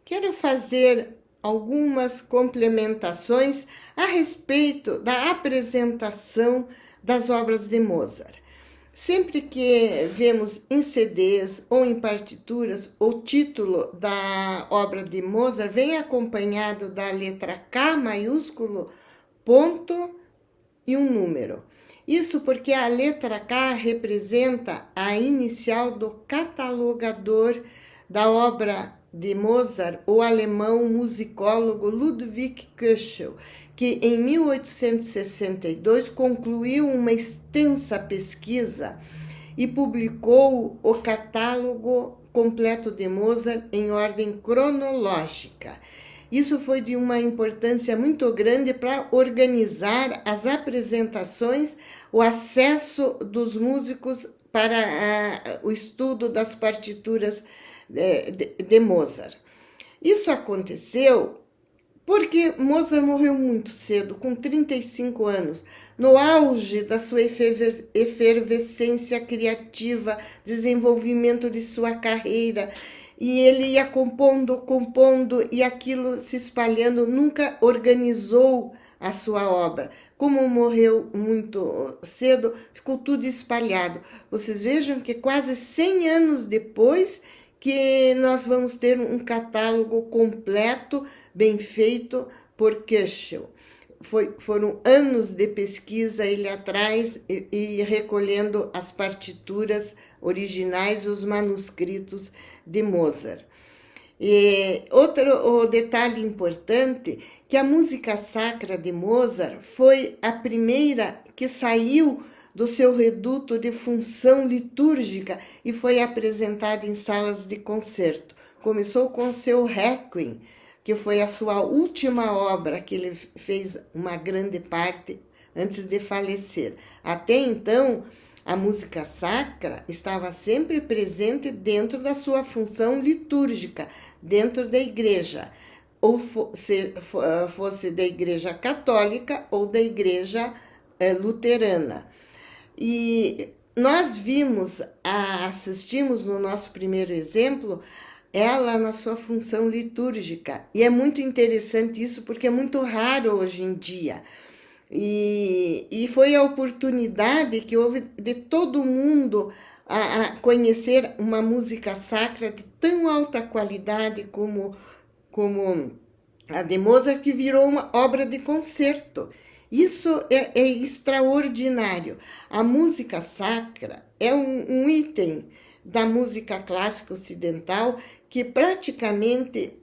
quero fazer algumas complementações a respeito da apresentação das obras de Mozart. Sempre que vemos em CDs ou em partituras, o título da obra de Mozart vem acompanhado da letra K maiúsculo, ponto e um número. Isso porque a letra K representa a inicial do catalogador da obra de Mozart, o alemão musicólogo Ludwig Köchel, que em 1862 concluiu uma extensa pesquisa e publicou o catálogo completo de Mozart em ordem cronológica. Isso foi de uma importância muito grande para organizar as apresentações, o acesso dos músicos para o estudo das partituras de Mozart. Isso aconteceu porque Mozart morreu muito cedo, com 35 anos, no auge da sua efervescência criativa, desenvolvimento de sua carreira. E ele ia compondo, e aquilo se espalhando, nunca organizou a sua obra. Como morreu muito cedo, ficou tudo espalhado. Vocês vejam que quase 100 anos depois que nós vamos ter um catálogo completo, bem feito por Köchel. Foram anos de pesquisa ele atrás e recolhendo as partituras originais, os manuscritos de Mozart. E outro detalhe importante, que a música sacra de Mozart foi a primeira que saiu do seu reduto de função litúrgica e foi apresentada em salas de concerto. Começou com o seu Requiem, que foi a sua última obra, que ele fez uma grande parte antes de falecer. Até então, a música sacra estava sempre presente dentro da sua função litúrgica, dentro da igreja, ou fosse da igreja católica ou da igreja luterana. E nós assistimos no nosso primeiro exemplo, ela na sua função litúrgica. E é muito interessante isso, porque é muito raro hoje em dia. E foi a oportunidade que houve de todo mundo a conhecer uma música sacra de tão alta qualidade como a de Mozart, que virou uma obra de concerto. Isso é extraordinário. A música sacra é um item da música clássica ocidental que praticamente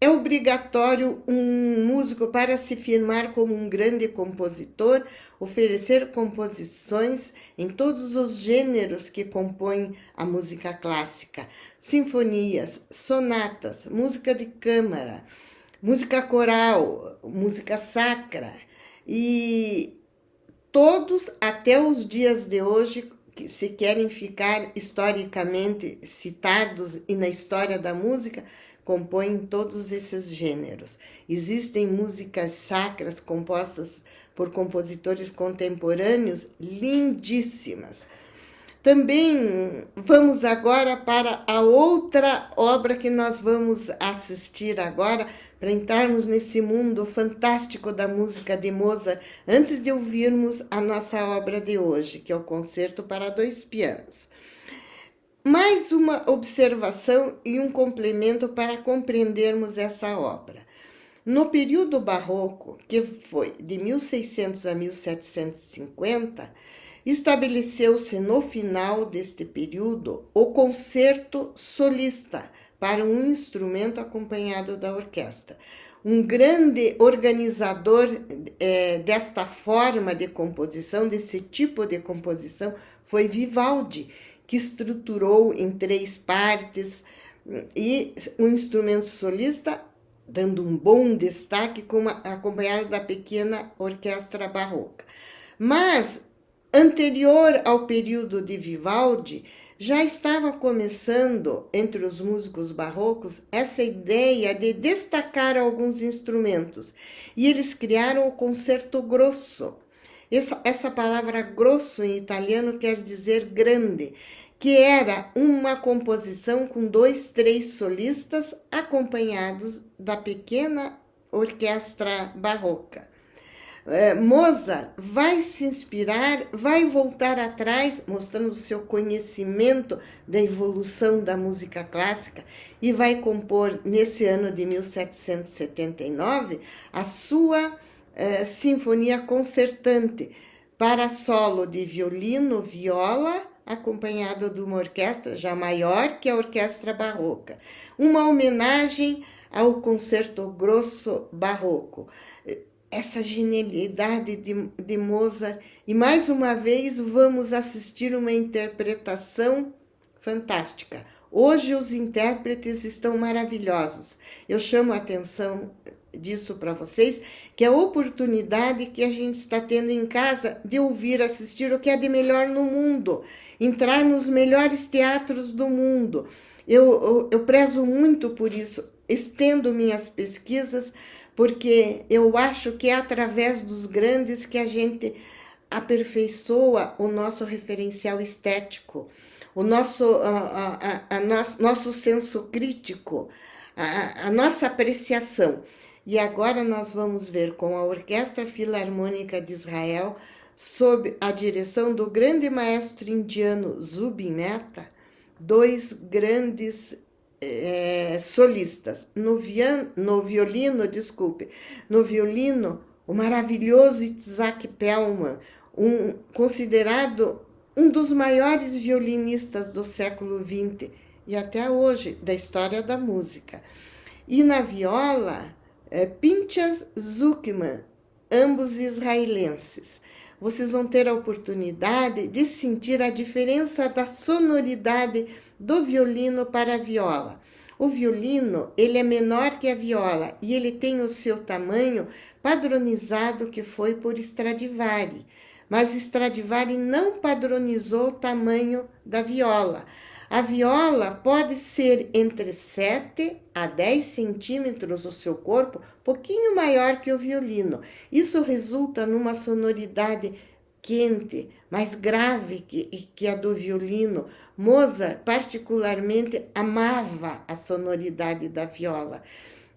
é obrigatório um músico, para se firmar como um grande compositor, oferecer composições em todos os gêneros que compõem a música clássica: sinfonias, sonatas, música de câmara, música coral, música sacra. E todos, até os dias de hoje, que se querem ficar historicamente citados e na história da música, compõem todos esses gêneros. Existem músicas sacras compostas por compositores contemporâneos lindíssimas. Também vamos agora para a outra obra que nós vamos assistir agora, para entrarmos nesse mundo fantástico da música de Mozart, antes de ouvirmos a nossa obra de hoje, que é o Concerto para Dois Pianos. Mais uma observação e um complemento para compreendermos essa obra. No período barroco, que foi de 1600 a 1750, estabeleceu-se no final deste período o concerto solista para um instrumento acompanhado da orquestra. Um grande organizador desta forma de composição, desse tipo de composição, foi Vivaldi, que estruturou em 3 partes e um instrumento solista, dando um bom destaque, acompanhado da pequena orquestra barroca. Mas, anterior ao período de Vivaldi, já estava começando entre os músicos barrocos essa ideia de destacar alguns instrumentos. E eles criaram o concerto grosso. Essa palavra grosso em italiano quer dizer grande, que era uma composição com 2, 3 solistas acompanhados da pequena orquestra barroca. Mozart vai se inspirar, vai voltar atrás, mostrando o seu conhecimento da evolução da música clássica, e vai compor, nesse ano de 1779, a sua Sinfonia Concertante, para solo de violino, viola, acompanhado de uma orquestra já maior que a orquestra barroca. Uma homenagem ao concerto grosso barroco. Essa genialidade de Mozart. E mais uma vez vamos assistir uma interpretação fantástica. Hoje os intérpretes estão maravilhosos. Eu chamo a atenção disso para vocês, que é a oportunidade que a gente está tendo em casa de ouvir, assistir o que é de melhor no mundo, entrar nos melhores teatros do mundo. Eu prezo muito por isso, estendo minhas pesquisas, porque eu acho que é através dos grandes que a gente aperfeiçoa o nosso referencial estético, o nosso senso crítico, a nossa apreciação. E agora nós vamos ver com a Orquestra Filarmônica de Israel, sob a direção do grande maestro indiano Zubin Mehta, 2 grandes solistas. No violino, o maravilhoso Isaac Perlman, considerado um dos maiores violinistas do século XX e até hoje da história da música. E na viola, Pinchas Zuckman, ambos israelenses. Vocês vão ter a oportunidade de sentir a diferença da sonoridade do violino para a viola. O violino, ele é menor que a viola e ele tem o seu tamanho padronizado, que foi por Stradivari. Mas Stradivari não padronizou o tamanho da viola. A viola pode ser entre 7 a 10 centímetros o seu corpo, pouquinho maior que o violino. Isso resulta numa sonoridade quente, mais grave que a do violino. Mozart, particularmente, amava a sonoridade da viola.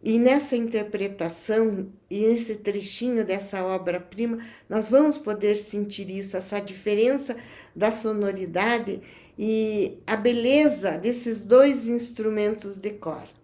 E nessa interpretação, e nesse trechinho dessa obra-prima, nós vamos poder sentir isso, essa diferença da sonoridade e a beleza desses 2 instrumentos de cordas.